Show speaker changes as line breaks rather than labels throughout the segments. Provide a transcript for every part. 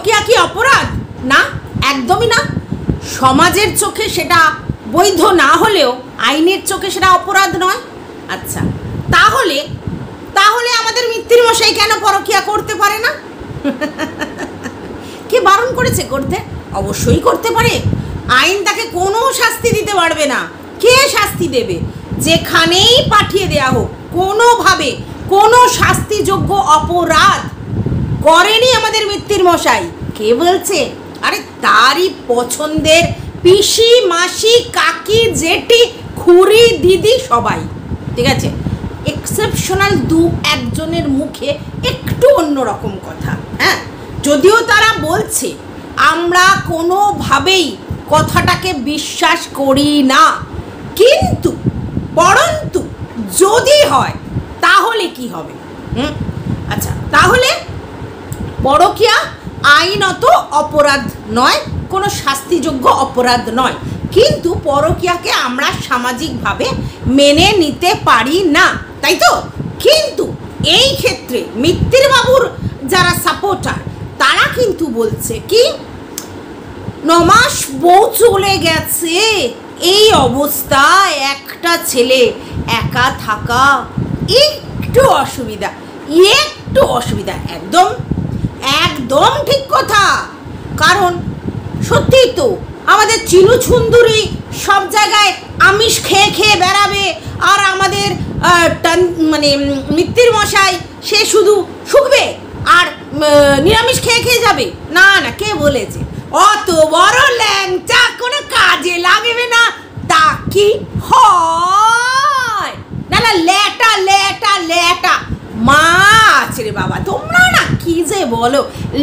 পরকীয়া কি অপরাধ? না, একদমই না। সমাজের চোখে সেটা বৈধ না হলেও আইনের চোখে সেটা অপরাধ নয়। আচ্ছা, তাহলে তাহলে আমাদের মিত্তির মশাই কেন পরকীয়া করতে পারে না? কে বারণ করেছে করতে? অবশ্যই করতে পারে। আইন তাকে কোনো শাস্তি দিতে পারবে না। কে শাস্তি দেবে? যেখানেই পাঠিয়ে দেয়া হোক, কোনোভাবে কোনো শাস্তিযোগ্য অপরাধ করেনি আমাদের মিত্তির মশাই। কে বলছে? আরে তারই পছন্দের পিসি, মাসি, কাকি, জেঠি, খুড়ি, দিদি সবাই। ঠিক আছে, এক্সেপশনাল দু একজনের মুখে একটু অন্যরকম কথা। হ্যাঁ, যদিও তারা বলছে আমরা কোনোভাবেই কথাটাকে বিশ্বাস করি না, কিন্তু পরন্তু যদি হয় তাহলে কি হবে? আচ্ছা, তাহলে পরকীয়া আইনত অপরাধ নয়, কোনো শাস্তিযোগ্য অপরাধ নয়, কিন্তু পরকীয়াকে আমরা সামাজিকভাবে মেনে নিতে পারি না, তাই তো? কিন্তু এই ক্ষেত্রে মিত্তির বাবুর যারা সাপোর্টার তারা কিন্তু বলছে কি, 9 মাস বউ চলে গেছে, এই অবস্থায় একটা ছেলে একা থাকা একটু অসুবিধা, একটু অসুবিধা। একদম একদম ঠিক কথা। কারণ সত্যিই তো আমাদের চিনু সুন্দরী সব জায়গায় আমিষ খেয়ে খেয়ে বেড়াবে, আর আমাদের মানে মিত্তির মশাই সে শুধু শুকবে আর নিরামিষ খেয়ে খেয়ে যাবে? না না, কে বলেছে? অত বড় ল্যাংচা কোনো কাজে লাগবে না, তা কি হয়? না না, ল্যাটা ল্যাটা ল্যাটা মাছ রে বাবা, তোমরা না কি যে বলো,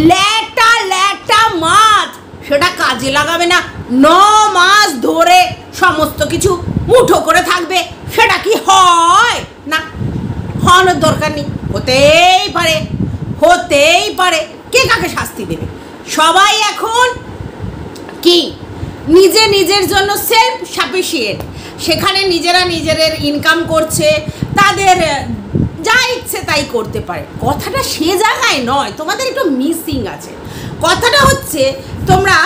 ল্যাটা ল্যাটা মাছ, সেটা কাজে লাগাবে না? 9 মাস ধরে সমস্ত কিছু মুঠো করে থাকবে, সেটা কি হয়? না, হওয়ানোর দরকার নেই। হতেই পারে, হতেই পারে। কে কাকে শাস্তি দেবে? সবাই এখন কি নিজে নিজের জন্য সেলফ সাফিসিয়েন্ট, সেখানে নিজেরা নিজেদের ইনকাম করছে, তাদের যা ইচ্ছে তাই করতে পারে। কথাটা সে জায়গায় নয়, তোমাদের একটু মিসিং আছে। কথাটা হচ্ছে তোমরা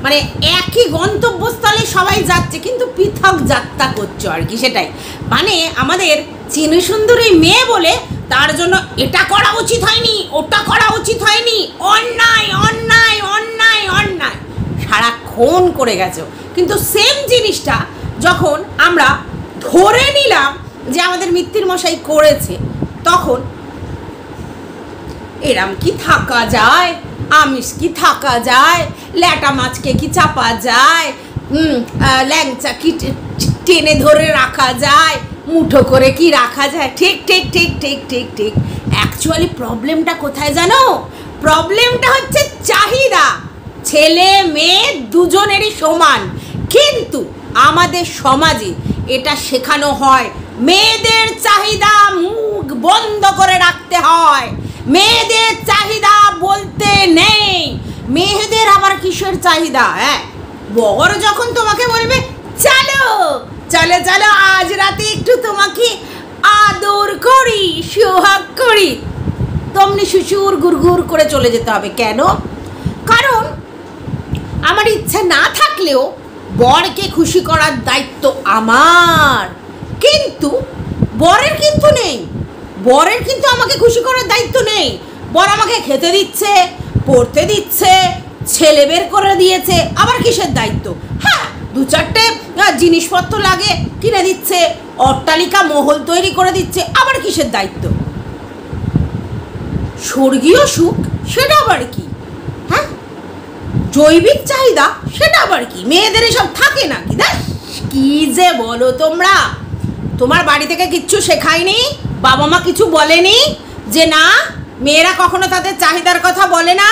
মানে একই গন্তব্যস্থলে সবাই যাচ্ছে কিন্তু পৃথক যাত্রা করছো আর কি, সেটাই। মানে আমাদের চিনু সুন্দরী মেয়ে বলে তার জন্য এটা করা উচিত হয়নি, ওটা করা উচিত হয়নি, অন্যায় অন্যায় অন্যায় অন্যায় সারাক্ষণ করে গেছো। কিন্তু সেম জিনিসটা যখন আমরা ধরে নিলাম যে আমাদের মিত্তির মশাই করেছে, তখন এরম কি থাকা যায়? আমিষ কি থাকা যায়? ল্যাটা মাছকে কি চাপা যায়? ল্যাংচা কি টেনে ধরে রাখা যায়? মুঠো করে কি রাখা যায়? ঠিক ঠিক ঠিক ঠিক ঠিক ঠিক। অ্যাকচুয়ালি প্রবলেমটা কোথায় জানো? প্রবলেমটা হচ্ছে চাহিদা। ছেলে মেয়ে দুজনেরই সমান, কিন্তু আমাদের সমাজে এটা শেখানো হয় মেয়েদের চাহিদা মুখ বন্ধ করে রাখতে হয়, মেয়েদের চাহিদা বলতে নেই। মেয়েদের আবার কিসের চাহিদা? হ্যাঁ, বর যখন তোমাকে বলবে চলো চলো চলো আজ রাতে একটু তোমাকে আদর করি, সোহাগ করি, তমনি শ্বশুর গুড়গুড় করে চলে যেতে হবে। কেন? কারণ আমার ইচ্ছা না থাকলেও বরকে খুশি করার দায়িত্ব আমার, কিন্তু বরের কিন্তু নেই। বরের কিন্তু আমাকে খুশি করার দায়িত্ব নেই। বর আমাকে খেতে দিচ্ছে, পড়তে দিচ্ছে, ছেলে বের করে দিয়েছে, আবার কিসের দায়িত্ব? হ্যাঁ, 2-4টে জিনিসপত্র লাগে কিনে দিচ্ছে, অট্টালিকা মহল তৈরি করে দিচ্ছে, আবার কিসের দায়িত্ব? স্বর্গীয় সুখ সেটা আবার কি? হ্যাঁ, জৈবিক চাহিদা সেটা আবার কি? মেয়েদের এসব থাকে না কি? দেখ কি যে বলো তোমরা। তোমার বাড়ি থেকে কিচ্ছু শেখায়নি, বাবা মা কিছু বলেনি যে না মেয়েরা কখনো তাদের চাহিদার কথা বলে না?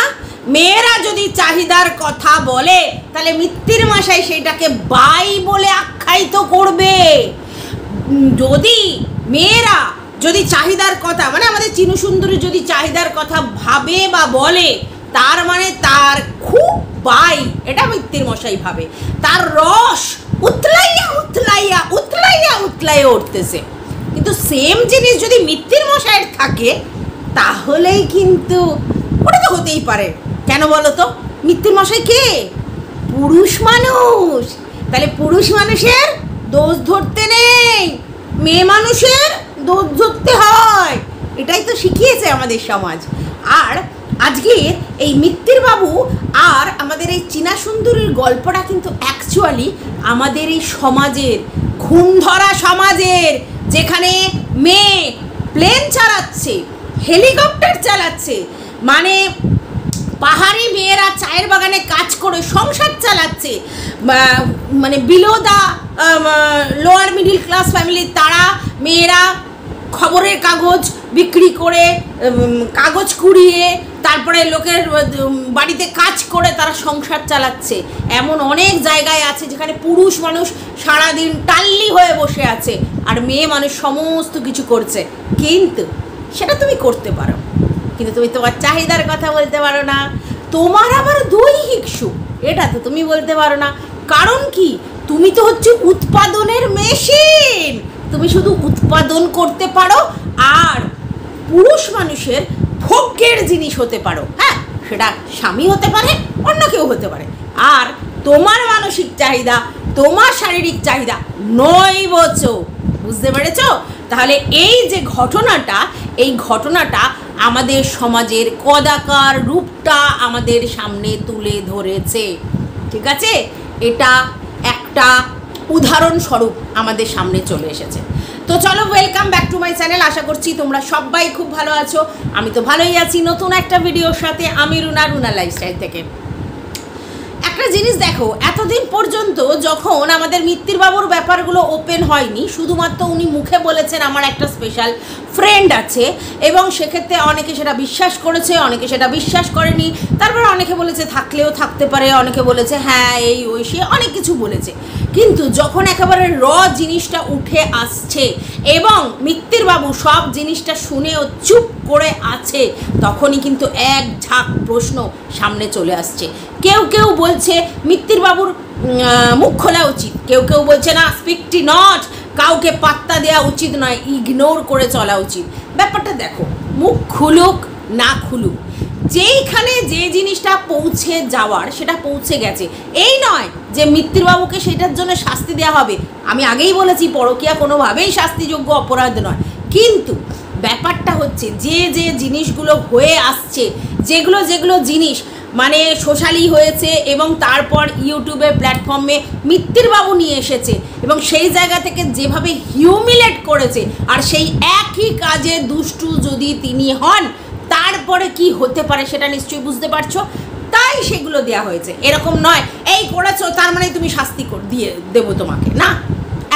মেয়েরা যদি চাহিদার কথা বলে তাহলে মিত্তির মশাই সেইটাকে বাই বলে আখ্যায়িত করবে। যদি মেয়েরা যদি চাহিদার কথা, মানে আমাদের চিনু সুন্দরী যদি চাহিদার কথা ভাবে বা বলে, তার মানে তার খুব বাই, এটা মিত্তির মশাই ভাবে। তার রস উতলাইয়া উতলাইয়া উতলাইয়া উতলাইয়া উঠতেছে। কিন্তু সেম জিনিস যদি মিত্তির মশাইয়ের থাকে তাহলেই কিন্তু ওটা তো হতেই পারে। কেন বলো তো? মিত্তির মশাই কে? পুরুষ মানুষ। তাহলে পুরুষ মানুষের দোষ ধরতে নেই, মেয়ে মানুষের দোষ ধরতে হয়। এটাই তো শিখিয়েছে আমাদের সমাজ। আর আজকে এই মিত্তির বাবু আর আমাদের এই চীনা সুন্দরীর গল্পটা কিন্তু অ্যাকচুয়ালি আমাদের এই সমাজের, ঘুম ধরা সমাজের, যেখানে মেয়ে প্লেন চালাচ্ছে, হেলিকপ্টার চালাচ্ছে, মানে পাহাড়ি মেয়েরা চায়ের বাগানে কাজ করে সংসার চালাচ্ছে, মানে below the lower middle class family, তারা মেয়েরা খবরের কাগজ বিক্রি করে, কাগজ কুড়িয়ে, তারপরে লোকের বাড়িতে কাজ করে তারা সংসার চালাচ্ছে। এমন অনেক জায়গায় আছে যেখানে পুরুষ মানুষ সারাদিন টাল্লি হয়ে বসে আছে আর মেয়ে মানুষ সমস্ত কিছু করছে। কিন্তু সেটা তুমি করতে পারো, কিন্তু তুমি তোমার চাহিদার কথা বলতে পারো না। তোমার আবার দৈহিক সুখ, এটা তো তুমি বলতে পারো না। কারণ কি? তুমি তো হচ্ছে উৎপাদনের মেশিন। তুমি শুধু উৎপাদন করতে পারো আর পুরুষ মানুষের ভোগ্যের জিনিস হতে পারো। হ্যাঁ, সেটা স্বামী হতে পারে, অন্য কেউ হতে পারে। আর তোমার মানসিক চাহিদা, তোমার শারীরিক চাহিদা নয় বছর, বুঝতে পেরেছ? তাহলে এই যে ঘটনাটা, এই ঘটনাটা আমাদের সমাজের কদাকার রূপটা আমাদের সামনে তুলে ধরেছে। ঠিক আছে, এটা একটা উদাহরণস্বরূপ আমাদের সামনে চলে এসেছে। তো চলো, welcome back to my channel. আশা করছি তোমরা সবাই খুব ভালো আছো। আমি তো ভালোই আছি। নতুন একটা ভিডিওর সাথে আমি রুনা লাইফস্টাইল থেকে। একটা জিনিস দেখো, এতদিন পর্যন্ত যখন আমাদের মিত্তির বাবুর ব্যাপারগুলো ওপেন হয়নি, শুধুমাত্র উনি মুখে বলেছেন আমার একটা স্পেশাল ফ্রেন্ড আছে, এবং সেক্ষেত্রে অনেকে সেটা বিশ্বাস করেছে, অনেকে সেটা বিশ্বাস করেনি। তারপর অনেকে বলেছে থাকলেও থাকতে পারে, অনেকে বলেছে হ্যাঁ এই ওই সে অনেক কিছু বলেছে। কিন্তু যখন একেবারে জিনিসটা উঠে আসছে এবং মিত্তির বাবু সব জিনিসটা শুনেও চুপ করে আছে, তখনই কিন্তু এক ঝাঁক প্রশ্ন সামনে চলে আসছে। কেউ কেউ বলছে মিত্তির বাবুর মুখ খোলা উচিত, কেউ কেউ বলছে না, স্পিকটি নট, কাউকে পাত্তা দেওয়া উচিত নয়, ইগনোর করে চলা উচিত। ব্যাপারটা দেখো, মুখ খুলুক না খুলুক, যেইখানে যে জিনিসটা পৌঁছে যাওয়ার সেটা পৌঁছে গেছে। এই নয় যে মিত্তির বাবুকে সেটার জন্য শাস্তি দেওয়া হবে। আমি আগেই বলেছি পরকীয়া কোনোভাবেই শাস্তিযোগ্য অপরাধ নয়। কিন্তু ব্যাপারটা হচ্ছে যে যে জিনিসগুলো হয়ে আসছে, যেগুলো জিনিস মানে সোশ্যালি হয়েছে এবং তারপর ইউটিউবের প্ল্যাটফর্মে মিত্তির বাবু নিয়ে এসেছে এবং সেই জায়গা থেকে যেভাবে হিউমিলেট করেছে, আর সেই একই কাজে দুষ্টু যদি তিনি হন, তারপরে কি হতে পারে সেটা নিশ্চয়ই বুঝতে পারছো। তাই সেগুলো দেওয়া হয়েছে। এরকম নয় এই করেছো তার মানে তুমি শাস্তি দিয়ে দেবো তোমাকে, না,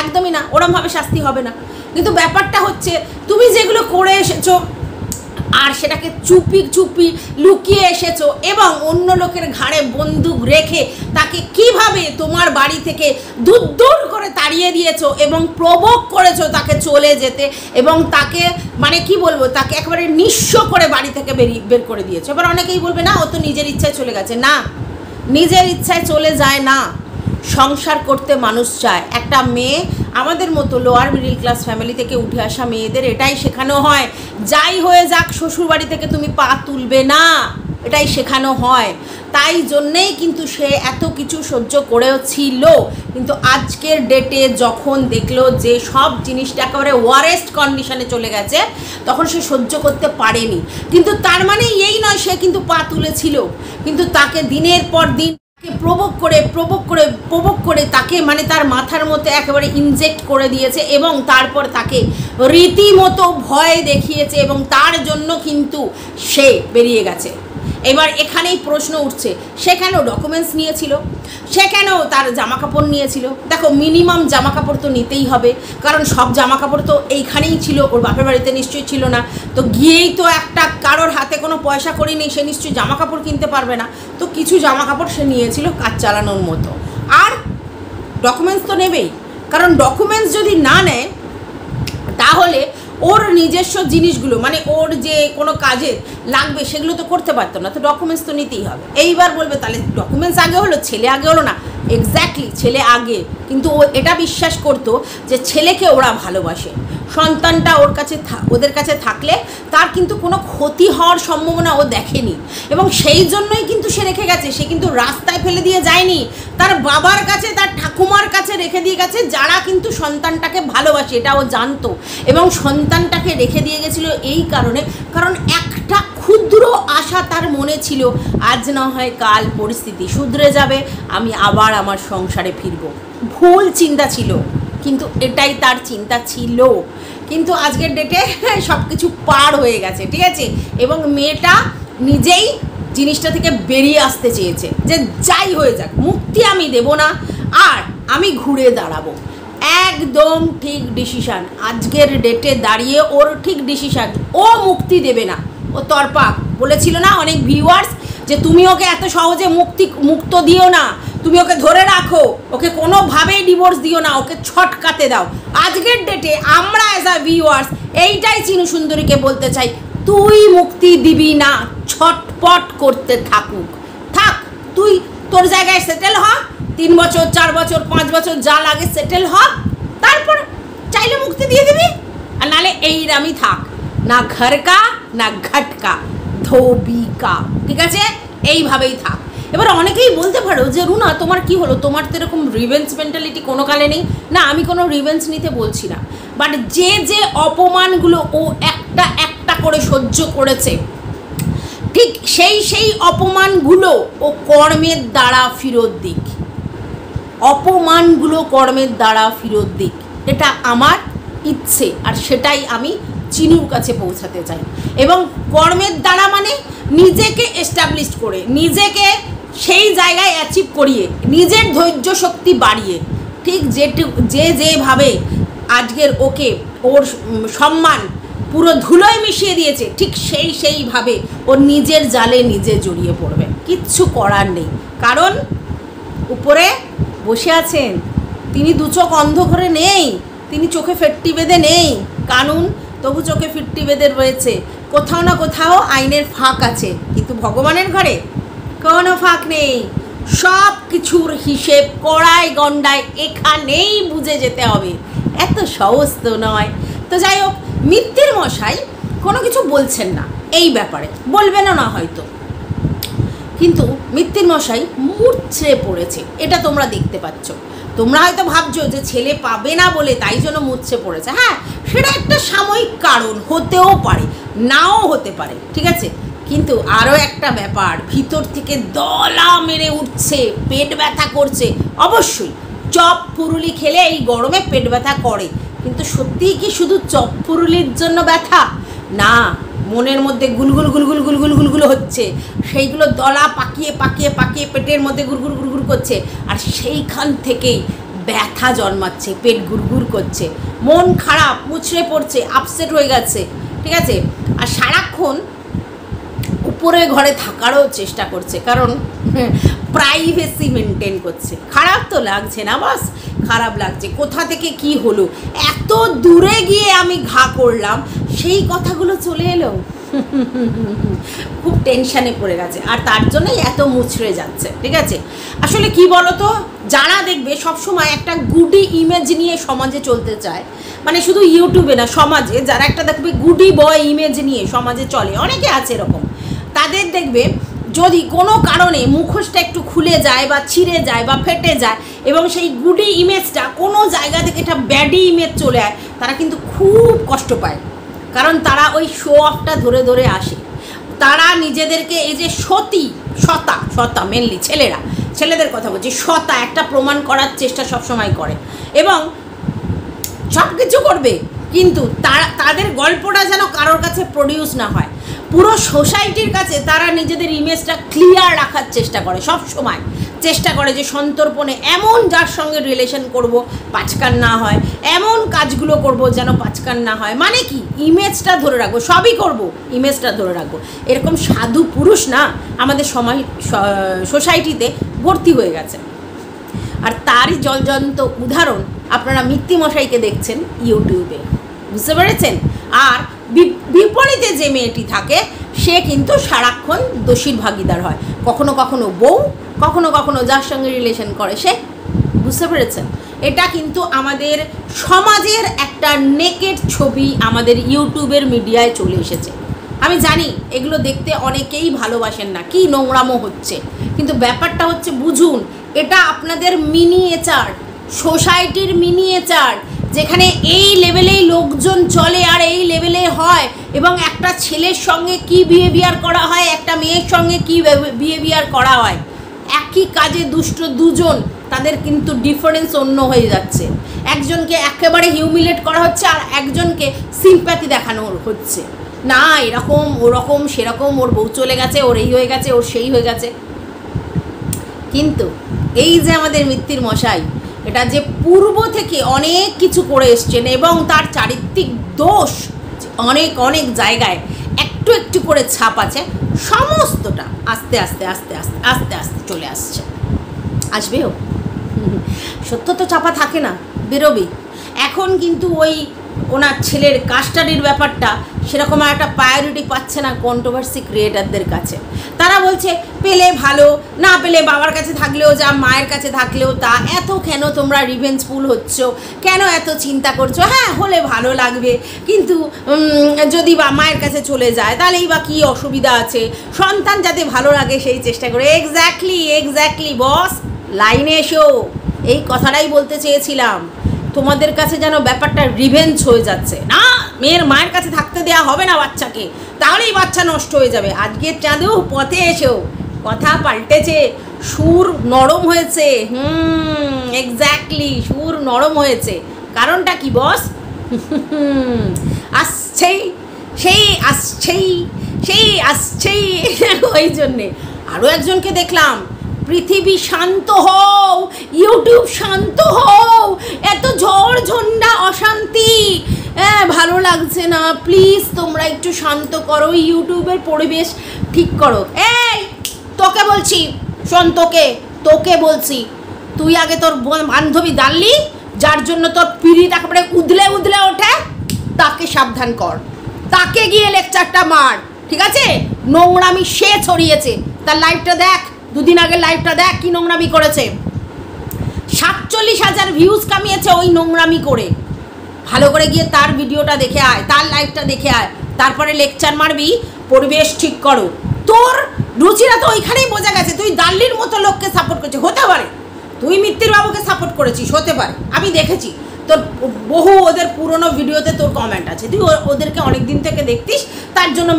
একদমই না, ওরমভাবে শাস্তি হবে না। কিন্তু ব্যাপারটা হচ্ছে তুমি যেগুলো করে এসেছো আর সেটাকে চুপি লুকিয়ে এসেছো এবং অন্য লোকের ঘাড়ে বন্দুক রেখে তাকে কিভাবে তোমার বাড়ি থেকে দূর করে তাড়িয়ে দিয়েছো এবং প্রভোগ করেছো তাকে চলে যেতে, এবং তাকে মানে কি বলবো, তাকে একেবারে নিঃস্ব করে বাড়ি থেকে বের করে দিয়েছো। এবার অনেকেই বলবে না ও তো নিজের ইচ্ছায় চলে গেছে। না, নিজের ইচ্ছায় চলে যায় না, সংসার করতে মানুষ চায়। একটা মেয়ে আমাদের মতো লোয়ার মিডিল ক্লাস ফ্যামিলি থেকে উঠে আসা মেয়েদের এটাই শেখানো হয়, যাই হয়ে যাক শ্বশুর বাড়ি থেকে তুমি পা তুলবে না, এটাই শেখানো হয়। তাই জন্যেই কিন্তু সে এত কিছু সহ্য করেও ছিল। কিন্তু আজকের ডেটে যখন দেখলো যে সব জিনিসটা একেবারে ওয়ারেস্ট কন্ডিশনে চলে গেছে, তখন সে সহ্য করতে পারেনি। কিন্তু তার মানে এই নয় সে কিন্তু পা তুলেছিল, কিন্তু তাকে দিনের পর দিন প্রভোগ করে তাকে মানে তার মাথার মধ্যে একেবারে ইনজেক্ট করে দিয়েছে এবং তারপর তাকে রীতিমতো ভয় দেখিয়েছে এবং তার জন্য কিন্তু সে বেরিয়ে গেছে। এবার এখানেই প্রশ্ন উঠছে, সে কেন ডকুমেন্টস নিয়েছিল, সে কেন তার জামা কাপড় নিয়েছিল? দেখো, মিনিমাম জামা কাপড় তো নিতেই হবে, কারণ সব জামা কাপড় তো এইখানেই ছিল, ওর বাপের বাড়িতে নিশ্চয়ই ছিল না। তো গিয়েই তো একটা কারোর হাতে কোনো পয়সা করি নেই, সে নিশ্চয়ই জামা কাপড় কিনতে পারবে না। তো কিছু জামা কাপড় সে নিয়েছিল কাজ চালানোর মতো, আর ডকুমেন্টস তো নেবেই, কারণ ডকুমেন্টস যদি না নেয় তাহলে ওর নিজস্ব জিনিসগুলো মানে ওর যে কোনো কাজে লাগবে সেগুলো তো করতে পারতো না। তো ডকুমেন্টস তো নিতেই হবে। এইবার বলবে তাহলে ডকুমেন্টস আগে হলো, ছেলে আগে হলো না? এক্স্যাক্টলি ছেলে আগে, কিন্তু ও এটা বিশ্বাস করতো যে ছেলেকে ওরা ভালোবাসে, সন্তানটা ওদের কাছে থাকলে তার কিন্তু কোনো ক্ষতি হওয়ার সম্ভাবনা ও দেখেনি, এবং সেই জন্যই কিন্তু সে রেখে গেছে। সে কিন্তু রাস্তায় ফেলে দিয়ে যায়নি, তার বাবার কাছে, তার ঠাকুমার কাছে রেখে দিয়ে গেছে, যারা কিন্তু সন্তানটাকে ভালোবাসে, এটা ও জানতো। এবং সন্তানটাকে রেখে দিয়ে গেছিলো এই কারণে, কারণ একটা ক্ষুদ্র আশা তার মনে ছিল, আজ না হয় কাল পরিস্থিতি শুধরে যাবে, আমি আবার আমার সংসারে ফিরবো। ভুল চিন্তা ছিল, কিন্তু এটাই তার চিন্তা ছিল। কিন্তু আজকের ডেটে সব কিছু পার হয়ে গেছে, ঠিক আছে। এবং মেয়েটা নিজেই জিনিসটা থেকে বেরিয়ে আসতে চেয়েছে যে যাই হয়ে যাক, মুক্তি আমি দেব না, আর আমি ঘুরে দাঁড়াবো। একদম ঠিক ডিসিশান, আজকের ডেটে দাঁড়িয়ে ওর ঠিক ডিসিশান। ও মুক্তি দেবে না, ও তরপাক। বলেছিল না অনেক ভিউয়ার্স যে তুমি ওকে এত সহজে মুক্ত দিও না, তুমি ওকে ধরে রাখো, ওকে কোনোভাবেই ডিভোর্স দিও না, ওকে ছটকাতে দাও। আজকের ডেটে আমরা অ্যাজ আ ভিউয়ার্স এইটাই চিনু সুন্দরীকে বলতে চাই, তুই মুক্তি দিবি না, ছটপট করতে থাক, তুই তোর জায়গায় সেটেল হ, 3 বছর 4 বছর 5 বছর যা লাগে সেটেল হ, তারপর চাইলে মুক্তি দিয়ে দিবি, আর নাহলে এইরামই থাক, না ঘর কা না ঘট কা ধোবি কা, ঠিক আছে, এইভাবেই থাক। এবার অনেকেই বলতে পারো যে রুনা তোমার কি হলো, তোমার তো এরকম রিভেঞ্জ মেন্টালিটি কোনো কালে নেই। না, আমি কোনো রিভেঞ্জ নিতে বলছি না, বাট যে যে অপমানগুলো ও একটা একটা করে সহ্য করেছে, ঠিক সেই অপমানগুলো ও কর্মের দ্বারা ফেরত দিক, অপমানগুলো কর্মের দ্বারা ফেরত দিক, এটা আমার ইচ্ছে, আর সেটাই আমি চিনুর কাছে পৌঁছাতে চাই। এবং কর্মের দ্বারা মানে নিজেকে এস্টাবলিশ করে, নিজেকে সেই জায়গায় অ্যাচিভ করিয়ে, নিজের ধৈর্য শক্তি বাড়িয়ে, ঠিক যেভাবে আজকের ওকে ওর সম্মান পুরো ধুলোয় মিশিয়ে দিয়েছে, ঠিক সেইভাবে ওর নিজের জালে নিজে জড়িয়ে পড়বে, কিচ্ছু করার নেই। কারণ উপরে বসে আছেন তিনি, দু চোখ অন্ধ করে নেই, তিনি চোখে ফেট্টি বেঁধে নেই, কানুন তবু চোখে ফিট্টি বেঁধে রয়েছে, কোথাও না কোথাও আইনের ফাঁক আছে, কিন্তু ভগবানের ঘরে কোনো ফাঁক নেই। সব কিছুর হিসেব কড়াই গন্ডায় এখানেই বুঝে যেতে হবে, এত সহজ তো নয়। তো যাই হোক, মিত্তির মশাই কোনো কিছু বলছেন না এই ব্যাপারে, বলবেনও না হয়তো, কিন্তু মিত্তির মশাই মূর্ছে পড়েছে, এটা তোমরা দেখতে পাচ্ছ। তোমরা হয়তো ভাবছো যে ছেলে পাবে না বলে তাই জন্য মূর্ছে পড়েছে, হ্যাঁ সেটা একটা সাময়িক কারণ, হতেও পারে নাও হতে পারে, ঠিক আছে। কিন্তু আরও একটা ব্যাপার, ভিতর থেকে দলা মেরে উঠছে, পেট ব্যথা করছে। অবশ্যই চপ ফুরুলি খেলে এই গরমে পেট ব্যথা করে, কিন্তু সত্যিই কি শুধু চপ ফুরুলির জন্য ব্যথা? না, মনের মধ্যে গুলগুল গুলগুল গুলগুল গুলগুলো হচ্ছে, সেইগুলো দলা পাকিয়ে পাকিয়ে পাকিয়ে পেটের মধ্যে গুড়গুড় গুড়গুড় করছে, আর সেইখান থেকেই ব্যথা জন্মাচ্ছে, পেট গুড়গুড় করছে, মন খারাপ, মুচড়ে পড়ছে, আপসেট হয়ে গেছে, ঠিক আছে। আর সারাক্ষণ উপরে ঘরে থাকারও চেষ্টা করছে, কারণ প্রাইভেসি মেনটেন করছে। খারাপ তো লাগছে না, বাস খারাপ লাগছে, কোথা থেকে কি হলো, এত দূরে গিয়ে আমি ঘা করলাম, সেই কথাগুলো চলে এলো, খুব টেনশানে পড়ে গেছে, আর তার জন্যই এত মুচড়ে যাচ্ছে, ঠিক আছে। আসলে কি বলতো, যারা দেখবে সবসময় একটা গুডি ইমেজ নিয়ে সমাজে চলতে চায়, মানে শুধু ইউটিউবে না, সমাজে যারা একটা দেখবে গুডি বয় ইমেজ নিয়ে সমাজে চলে, অনেকে আছে এরকম, তাদের দেখবে যদি কোনো কারণে মুখোশটা একটু খুলে যায় বা ছিঁড়ে যায় বা ফেটে যায়, এবং সেই গুডি ইমেজটা কোনো জায়গা থেকে একটা ব্যাডি ইমেজ চলে যায়, তারা কিন্তু খুব কষ্ট পায়, কারণ তারা ওই শো অফটা ধরে ধরে আসে। তারা নিজেদেরকে এই যে সতা মেনলি ছেলেদের কথা বলছি, সতা একটা প্রমাণ করার চেষ্টা সবসময় করে, এবং সব কিছু করবে, কিন্তু তাদের গল্পটা যেন কারোর কাছে প্রডিউস না হয়, পুরো সোসাইটির কাছে তারা নিজেদের ইমেজটা ক্লিয়ার রাখার চেষ্টা করে, সব সময় চেষ্টা করে যে সন্তর্পণে এমন যার সঙ্গে রিলেশন করব পাঁচকান না হয়, এমন কাজগুলো করব যেন পাঁচকান না হয়, মানে কি ইমেজটা ধরে রাখবো, সবই করব, ইমেজটা ধরে রাখবো। এরকম সাধু পুরুষ না আমাদের সোসাইটিতে ভর্তি হয়ে গেছে। আর তারই জলজন্ত উদাহরণ আপনারা মিত্তি মশাইকে দেখছেন ইউটিউবে, বুঝতে পেরেছেন। আর বিপরীতে যে মেয়েটি থাকে সে কিন্তু সারাক্ষণ দোষীর ভাগিদার হয়, কখনো কখনো বউ, কখনো কখনো যার সঙ্গে রিলেশন করে সে। বুঝতে পেরেছেন? এটা কিন্তু আমাদের সমাজের একটা নেকেড ছবি আমাদের ইউটিউবের মিডিয়ায় চলে এসেছে। আমি জানি এগুলো দেখতে অনেকেই ভালোবাসেন না, কি নোংরামো হচ্ছে, কিন্তু ব্যাপারটা হচ্ছে বুঝুন, এটা আপনাদের মিনিয়েচার, সোসাইটির মিনিয়েচার, যেখানে এই লেভেলেই লোকজন চলে আর এই লেভেলে হয়, এবং একটা ছেলের সঙ্গে কি বিহেভিয়ার করা হয়, একটা মেয়ের সঙ্গে কি বিহেভিয়ার করা হয়, একই কাজে দুষ্ট দুজন, তাদের কিন্তু ডিফারেন্স অন্য হয়ে যাচ্ছে। একজনকে একেবারে হিউমিলেট করা হচ্ছে আর একজনকে সিম্প্যাথি দেখানো হচ্ছে, না এরকম ওরকম সেরকম, ওর বউ চলে গেছে, ওর এই হয়ে গেছে, ওর সেই হয়ে গেছে। কিন্তু এই যে আমাদের মিত্তির মশাই, এটা যে পূর্ব থেকে অনেক কিছু করে এসছেন এবং তার চারিত্রিক দোষ অনেক অনেক জায়গায় একটু একটু করে ছাপ আছে, সমস্তটা আস্তে আস্তে আস্তে আস্তে আস্তে আস্তে চলে আসছে, আসবেও। সত্য তো চাপা থাকে না, বেরোবেই। এখন কিন্তু ওই ওনার ছেলের কাস্টাডির ব্যাপারটা সেরকম একটা প্রায়োরিটি পাচ্ছে না কন্ট্রোভার্সি ক্রিয়েটারদের কাছে। তারা বলছে পেলে ভালো, না পেলে বাবার কাছে থাকলেও যা, মায়ের কাছে থাকলেও তা, এত কেন তোমরা রিভেঞ্জফুল হচ্ছ, কেন এত চিন্তা করছো? হ্যাঁ হলে ভালো লাগবে, কিন্তু যদি বা মায়ের কাছে চলে যায় তাহলেই বা কী অসুবিধা আছে, সন্তান যাতে ভালো লাগে সেই চেষ্টা করে। এক্স্যাক্টলি এক্স্যাক্টলি বস, লাইনে এসো, এই কথাটাই বলতে চেয়েছিলাম। তোমাদের কাছে যেন ব্যাপারটা রিভেঞ্জ হয়ে যাচ্ছে, না মেয়ের মায়ের কাছে থাকতে দেওয়া হবে না বাচ্চাকে, তাহলেই বাচ্চা নষ্ট হয়ে যাবে। আজকের চাঁদেও পথে এসো, কথা পাল্টেছে, সুর নরম হয়েছে। এক্স্যাক্টলি, সুর নরম হয়েছে। কারণটা কি বস? আসছেই, সেই আসছেই, সেই আসছেই, ওই জন্যে। আরও একজনকে দেখলাম, পৃথিবী শান্ত হও, ইউটিউব শান্ত হও, এত ঝড় ঝন্ডা অশান্তি, ভালো লাগছে না, প্লিজ তোমরা একটু শান্ত করো, ইউটিউবের পরিবেশ ঠিক করো। এই তোকে বলছি, শোন, তোকে বলছি, তুই আগে তোর বান্ধবী দাল্লি, যার জন্য তোর পিড়ি একেবারে উদলে উদলে ওঠে, তাকে সাবধান কর, তাকে গিয়ে লেকচারটা মার, ঠিক আছে? নোংরামি সে ছড়িয়েছে, তার লাইভটা দেখ, দুদিন আগে লাইভটা দেখ, কি নোংরামি করেছে। 47,000 ভিউজ কামিয়েছে ওই নোংরামি করে। ভালো করে গিয়ে তার ভিডিওটা দেখে আয়, তার লাইভটা দেখে আয়, তারপরে লেকচার মারবি, পরিবেশ ঠিক করো। তোর রুচিরা তো ওইখানেই বোঝা গেছে, তুই দাল্লির মতো লোককে সাপোর্ট করছিস। হতে পারে তুই মিত্তির বাবুকে সাপোর্ট করেছিস, হতে পারে, আমি দেখেছি তোর বহু ওদের পুরনো ভিডিওতে তোর কমেন্ট আছে, তুই ওদেরকে অনেক দিন থেকে দেখতিস, তার জন্য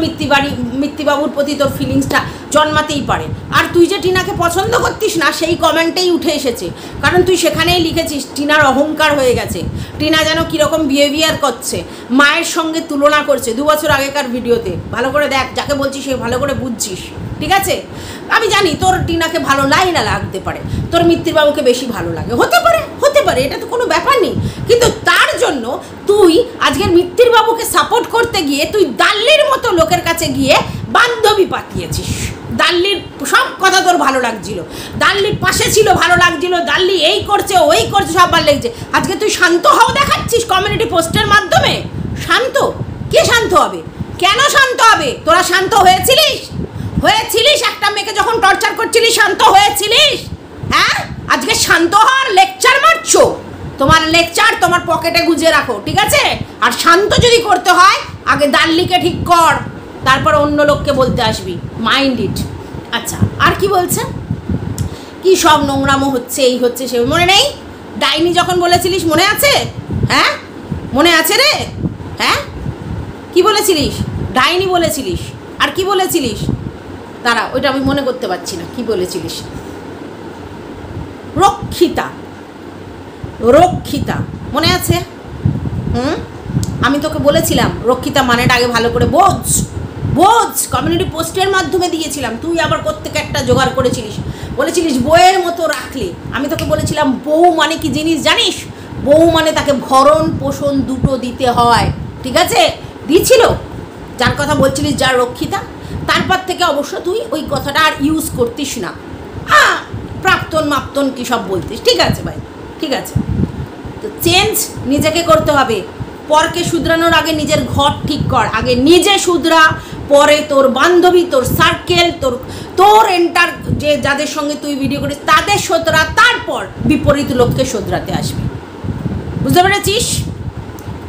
মিত্তিবাবুর প্রতি তোর ফিলিংসটা জন্মাতেই পারে। আর তুই যে টিনাকে পছন্দ করতিস না, সেই কমেন্টেই উঠে এসেছে, কারণ তুই সেখানেই লিখেছিস টিনার অহংকার হয়ে গেছে, টিনা যেন কীরকম বিহেভিয়ার করছে, মায়ের সঙ্গে তুলনা করছে 2 বছর আগেকার ভিডিওতে। ভালো করে দেখ, যাকে বলছিস সে ভালো করে বুঝছিস, ঠিক আছে? আমি জানি তোর টিনাকে ভালো লাগে না, লাগতে পারে, তোর মিত্তির বাবুকে বেশি ভালো লাগে, হতে পারে, এটা তো কোনো ব্যাপার নেই। কিন্তু তার জন্য তুই আজকের মিত্তির বাবুকে সাপোর্ট করতে গিয়ে তুই দাল্লির মতো লোকের কাছে গিয়ে বান্ধবী পাঠিয়েছিস। দাল্লির সব কথা তোর ভালো লাগছিল, দাল্লির পাশে ছিল, ভালো লাগছিল, দাল্লি এই করছে ওই করছে, সব ভালো লাগছে। আজকে তুই শান্ত হও দেখাচ্ছিস কমিউনিটি পোস্টের মাধ্যমে। শান্ত? কে শান্ত হবে? কেন শান্ত হবে? তোরা শান্ত হয়েছিলিস? একটা মেয়েকে যখন টর্চার করছিলিস শান্ত হয়েছিলিস? হ্যাঁ, আজকে শান্ত হওয়ার লেকচার মারছো? তোমার লেকচার তোমার পকেটে গুজে রাখো, ঠিক আছে? আর শান্ত যদি করতে হয় আগে দাল্লিকে ঠিক কর, তারপর অন্য লোককে বলতে আসবি, মাইন্ড ইট। আচ্ছা, আর কি বলছে? কি সব নোংরামো হচ্ছে, এই হচ্ছে সে, মনে নেই? ডাইনি যখন বলেছিলিস, মনে আছে? হ্যাঁ মনে আছে রে? হ্যাঁ কি বলেছিলিস? ডাইনি বলেছিলিস, আর কি বলেছিলিস? দাঁড়া, ওইটা আমি মনে করতে পারছি না, কি বলেছিলিস? রক্ষিতা মনে আছে? আমি তোকে বলেছিলাম রক্ষিতা মানেটা আগে ভালো করে বোঝ, কমিউনিটি পোস্টের মাধ্যমে দিয়েছিলাম, তুই আবার কোত্থেকে একটা জোগাড় করেছিলিস, বলেছিলিস বউয়ের মতো রাখলে। আমি তোকে বলেছিলাম বউ মানে কি জিনিস জানিস? বউ মানে তাকে ভরণ পোষণ দুটো দিতে হয়, ঠিক আছে? দিয়েছিল যার কথা বলছিলিস, যার রক্ষিতা, তারপর থেকে অবশ্য তুই ওই কথাটা আর ইউজ করতিস না, প্রাক্তন কি সব বলতিস, ঠিক আছে ভাই, ঠিক আছে। তো চেঞ্জ নিজেকে করতে হবে, পরকে শুধরানোর আগে নিজের ঘর ঠিক কর, আগে নিজে শুধরা, পরে তোর বান্ধবী, তোর সার্কেল, তোর এন্টার যে যাদের সঙ্গে তুই ভিডিও করিস তাদের শোধরা, তারপর বিপরীত লোককে শোধরাতে আসবি। বুঝতে পেরেছিস?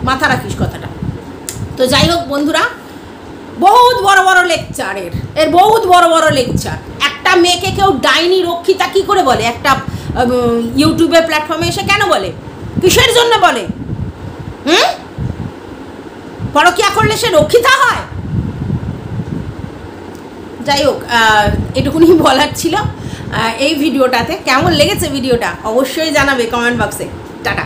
মাথা রাখিস কথাটা। তো যাই হোক বন্ধুরা, বহুত বড় বড় লেকচার এর বহুত বড় বড় লেকচার। একটা মেয়েকে কেউ ডাইনি রক্ষিতা কি করে বলে? একটা ইউটিউবের প্ল্যাটফর্মে এসে কেন বলে? কিসের জন্য বলে? পরকিয়া করলে সে রক্ষিতা হয়? যাই হোক, এটুকুনি বলার ছিল এই ভিডিওটাতে। কেমন লেগেছে ভিডিওটা অবশ্যই জানাবে কমেন্ট বক্সে। টাটা।